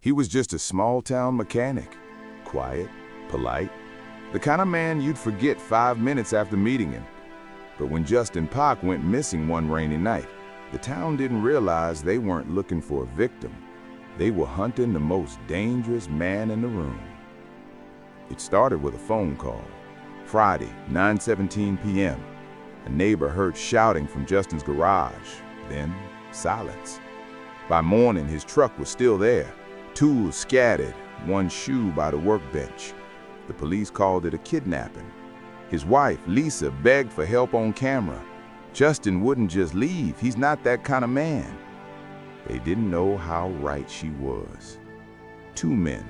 He was just a small-town mechanic, quiet, polite, the kind of man you'd forget 5 minutes after meeting him. But when Justin Park went missing one rainy night, the town didn't realize they weren't looking for a victim. They were hunting the most dangerous man in the room. It started with a phone call. Friday, 9:17 p.m. A neighbor heard shouting from Justin's garage, then silence. By morning, his truck was still there, tools scattered, one shoe by the workbench. The police called it a kidnapping. His wife, Lisa, begged for help on camera. Justin wouldn't just leave. He's not that kind of man. They didn't know how right she was. 2 men,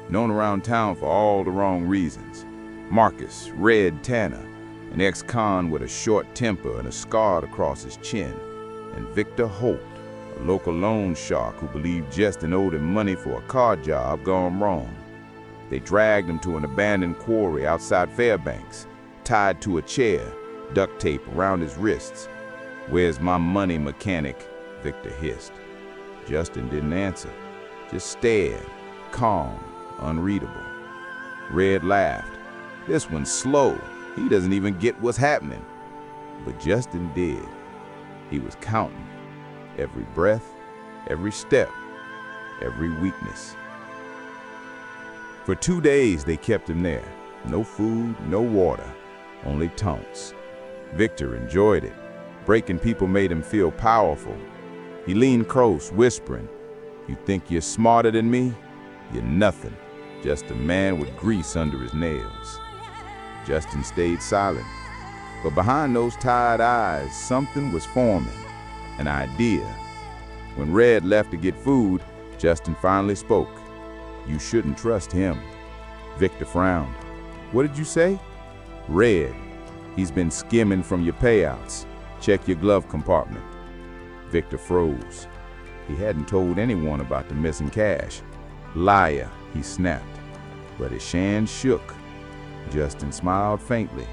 known around town for all the wrong reasons. Marcus, Red Tanner, an ex-con with a short temper and a scar across his chin. And Victor Holt, a local loan shark who believed Justin owed him money for a car job gone wrong. They dragged him to an abandoned quarry outside Fairbanks, tied to a chair, duct tape around his wrists. "Where's my money, mechanic?" Victor hissed. Justin didn't answer, just stared, calm, unreadable. Red laughed. "This one's slow. He doesn't even get what's happening." But Justin did. He was counting every breath, every step, every weakness. For 2 days they kept him there. No food, no water, only taunts. Victor enjoyed it. Breaking people made him feel powerful. He leaned close, whispering, "You think you're smarter than me? You're nothing, just a man with grease under his nails." Justin stayed silent, but behind those tired eyes, something was forming, an idea. When Red left to get food, Justin finally spoke. "You shouldn't trust him." Victor frowned. "What did you say?" "Red. He's been skimming from your payouts. Check your glove compartment." Victor froze. He hadn't told anyone about the missing cash. "Liar," he snapped. But his hand shook. Justin smiled faintly.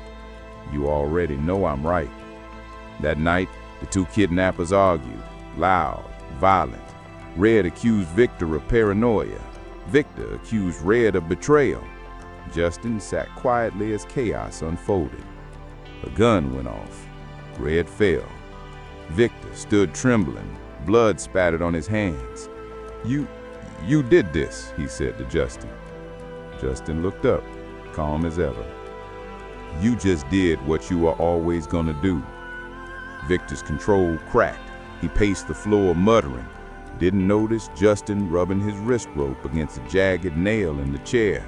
"You already know I'm right." That night, the 2 kidnappers argued, loud, violent. Red accused Victor of paranoia. Victor accused Red of betrayal. Justin sat quietly as chaos unfolded. A gun went off. Red fell. Victor stood trembling, blood spattered on his hands. You did this," he said to Justin. Justin looked up, calm as ever. "You just did what you were always gonna do." Victor's control cracked. He paced the floor, muttering. Didn't notice Justin rubbing his wrist rope against a jagged nail in the chair.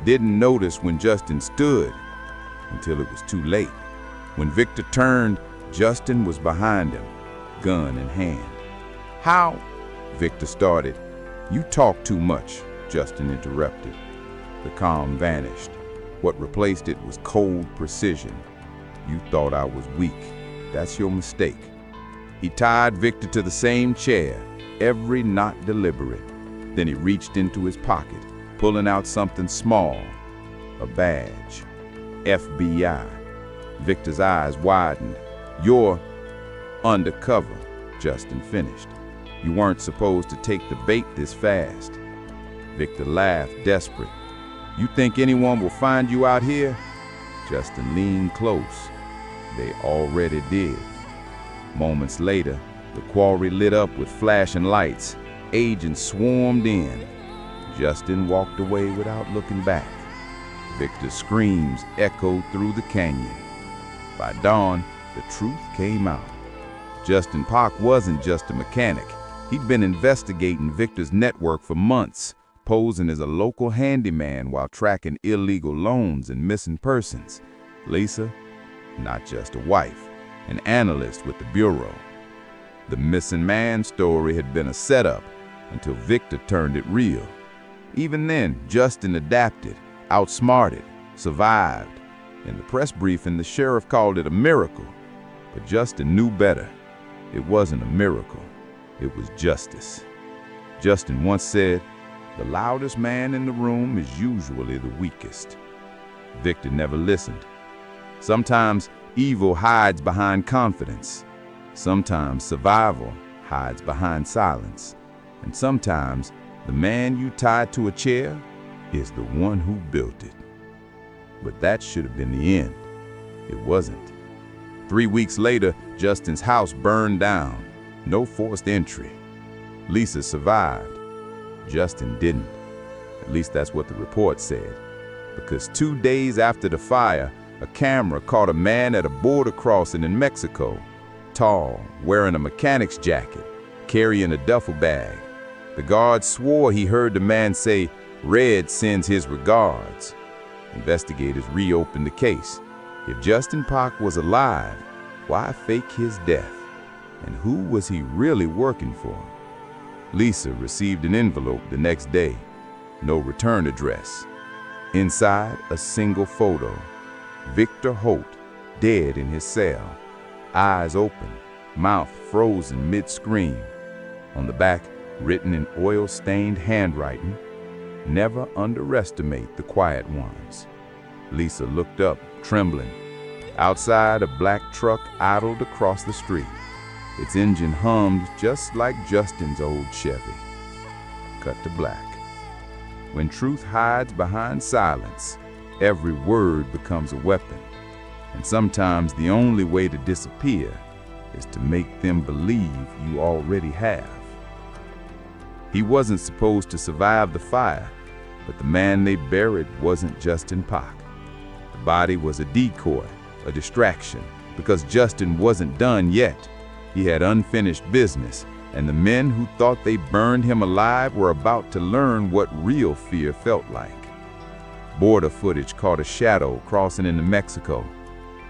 Didn't notice when Justin stood, until it was too late. When Victor turned, Justin was behind him, gun in hand. "How?" Victor started. "You talk too much," Justin interrupted. The calm vanished. What replaced it was cold precision. "You thought I was weak. That's your mistake." He tied Victor to the same chair, every knot deliberate. Then he reached into his pocket, pulling out something small, a badge. FBI. Victor's eyes widened. "You're undercover," Justin finished. "You weren't supposed to take the bait this fast." Victor laughed, desperate. "You think anyone will find you out here?" Justin leaned close. They already did. Moments later, the quarry lit up with flashing lights. Agents swarmed in. Justin walked away without looking back. Victor's screams echoed through the canyon. By dawn, the truth came out. Justin Park wasn't just a mechanic. He'd been investigating Victor's network for months, posing as a local handyman while tracking illegal loans and missing persons. Lisa, not just a wife, an analyst with the Bureau. The missing man story had been a setup until Victor turned it real. Even then, Justin adapted, outsmarted, survived. In the press briefing, the sheriff called it a miracle, but Justin knew better. It wasn't a miracle, it was justice. Justin once said, "The loudest man in the room is usually the weakest." Victor never listened. Sometimes evil hides behind confidence. Sometimes survival hides behind silence. And sometimes The man you tied to a chair is the one who built it. But that should have been the end. It wasn't. 3 weeks later, Justin's house burned down. No forced entry. Lisa survived. Justin didn't. At least that's what the report said. Because 2 days after the fire, a camera caught a man at a border crossing in Mexico. Tall, wearing a mechanic's jacket, carrying a duffel bag. The guard swore he heard the man say, "Red sends his regards." Investigators reopened the case. If Justin Park was alive, why fake his death? And who was he really working for? Lisa received an envelope the next day. No return address. Inside, a single photo. Victor Holt, dead in his cell. Eyes open, mouth frozen mid-scream. On the back, written in oil-stained handwriting, "Never underestimate the quiet ones." Lisa looked up, trembling. Outside, a black truck idled across the street. Its engine hummed just like Justin's old Chevy. Cut to black. When truth hides behind silence, every word becomes a weapon. And sometimes the only way to disappear is to make them believe you already have. He wasn't supposed to survive the fire, but the man they buried wasn't Justin Park. The body was a decoy, a distraction, because Justin wasn't done yet. He had unfinished business, and the men who thought they burned him alive were about to learn what real fear felt like. Border footage caught a shadow crossing into Mexico.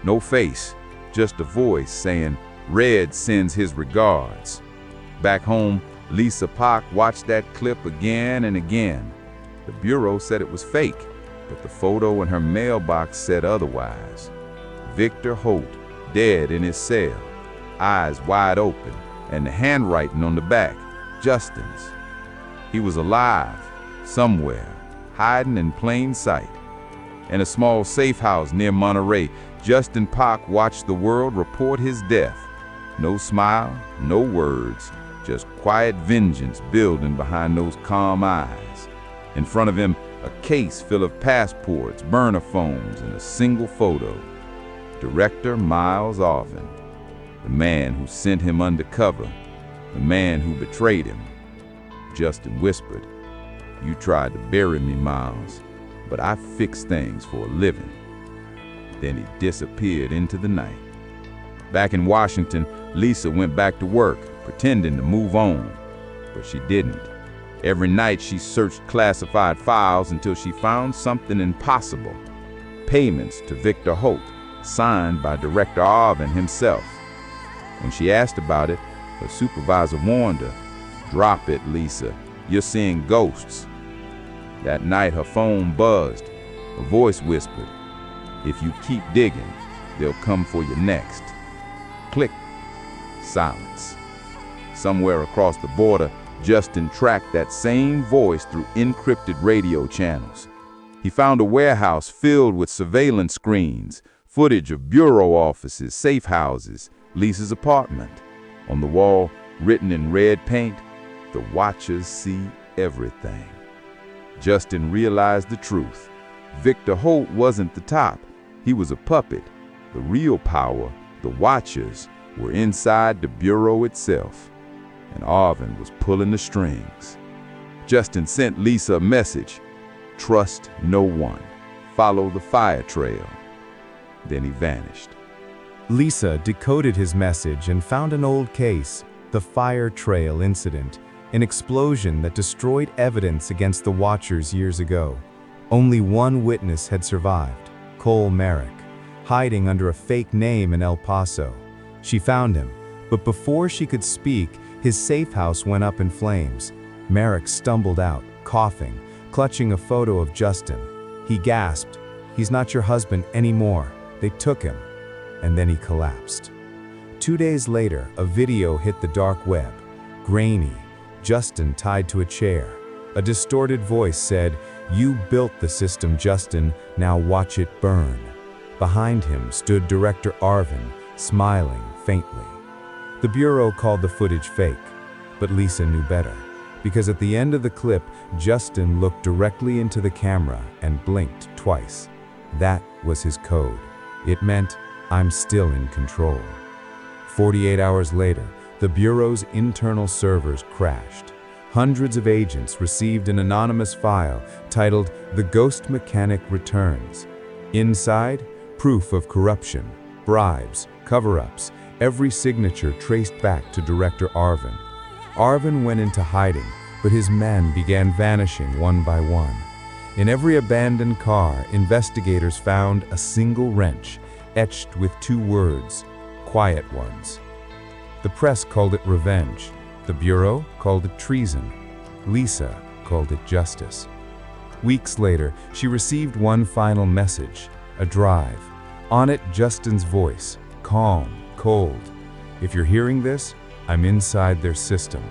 No face, just a voice saying, "Red sends his regards." Back home, Lisa Park watched that clip again and again. The Bureau said it was fake, but the photo in her mailbox said otherwise. Victor Holt, dead in his cell, eyes wide open, and the handwriting on the back, Justin's. He was alive, somewhere, hiding in plain sight. In a small safe house near Monterey, Justin Park watched the world report his death. No smile, no words, just quiet vengeance building behind those calm eyes. In front of him, a case full of passports, burner phones, and a single photo. Director Miles Arvin, the man who sent him undercover, the man who betrayed him. Justin whispered, "You tried to bury me, Miles, but I fix things for a living." Then he disappeared into the night. Back in Washington, Lisa went back to work, pretending to move on, but she didn't. Every night she searched classified files until she found something impossible. Payments to Victor Holt, signed by Director Arvin himself. When she asked about it, her supervisor warned her, "Drop it, Lisa. You're seeing ghosts." That night her phone buzzed. A voice whispered, "If you keep digging, they'll come for you next." Click. Silence. Somewhere across the border, Justin tracked that same voice through encrypted radio channels. He found a warehouse filled with surveillance screens, footage of bureau offices, safe houses, Lisa's apartment. On the wall, written in red paint, "The Watchers see everything." Justin realized the truth. Victor Holt wasn't the top. He was a puppet. The real power, the Watchers, were inside the Bureau itself. And Arvin was pulling the strings. Justin sent Lisa a message. "Trust no one. Follow the fire trail." Then he vanished. Lisa decoded his message and found an old case, the fire trail incident, an explosion that destroyed evidence against the Watchers years ago. Only one witness had survived, Cole Merrick, hiding under a fake name in El Paso. She found him, but before she could speak, his safe house went up in flames. Merrick stumbled out, coughing, clutching a photo of Justin. He gasped, "He's not your husband anymore. They took him." And then he collapsed. 2 days later, a video hit the dark web. Grainy, Justin tied to a chair. A distorted voice said, "You built the system, Justin. Now watch it burn." Behind him stood Director Arvin, smiling faintly. The Bureau called the footage fake, but Lisa knew better. because at the end of the clip, Justin looked directly into the camera and blinked twice. That was his code. It meant, I'm still in control. 48 hours later, the Bureau's internal servers crashed. Hundreds of agents received an anonymous file titled "The Ghost Mechanic Returns." Inside, proof of corruption, bribes, cover-ups, every signature traced back to Director Arvin. Arvin went into hiding, but his men began vanishing one by one. In every abandoned car, investigators found a single wrench, etched with 2 words, "Quiet Ones." The press called it revenge. The Bureau called it treason. Lisa called it justice. Weeks later, she received one final message, a drive. On it, Justin's voice, calm, cold. "If you're hearing this, I'm inside their system.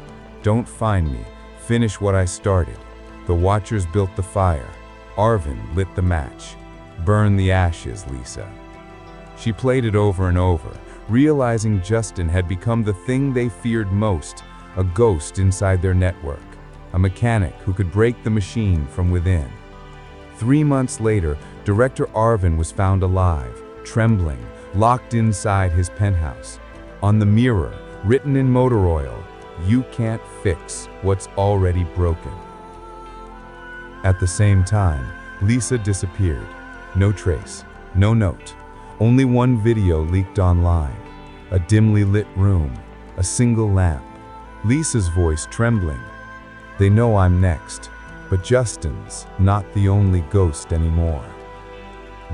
Don't find me. Finish what I started." The Watchers built the fire. Arvin lit the match. "Burn the ashes, Lisa." She played it over and over, realizing Justin had become the thing they feared most, a ghost inside their network, a mechanic who could break the machine from within. 3 months later, Director Arvin was found alive, trembling, locked inside his penthouse. On the mirror, written in motor oil, "You can't fix what's already broken." At the same time, Lisa disappeared. No trace, no note. Only one video leaked online. A dimly lit room, a single lamp. Lisa's voice trembling. "They know I'm next, but Justin's not the only ghost anymore."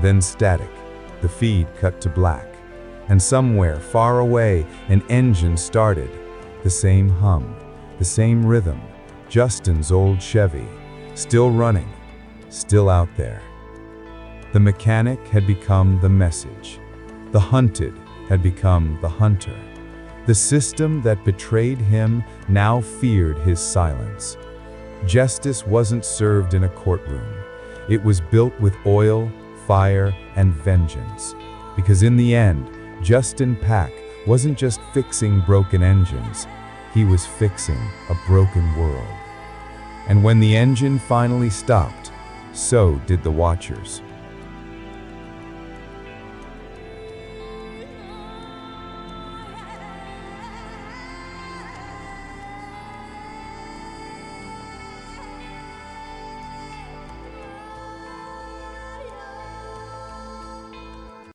Then static. The feed cut to black. And somewhere far away, an engine started. The same hum, the same rhythm. Justin's old Chevy, still running, still out there. The mechanic had become the message. The hunted had become the hunter. The system that betrayed him now feared his silence. Justice wasn't served in a courtroom. It was built with oil, fire, and vengeance. Because in the end, Justin Pack wasn't just fixing broken engines, he was fixing a broken world. And when the engine finally stopped, so did the Watchers.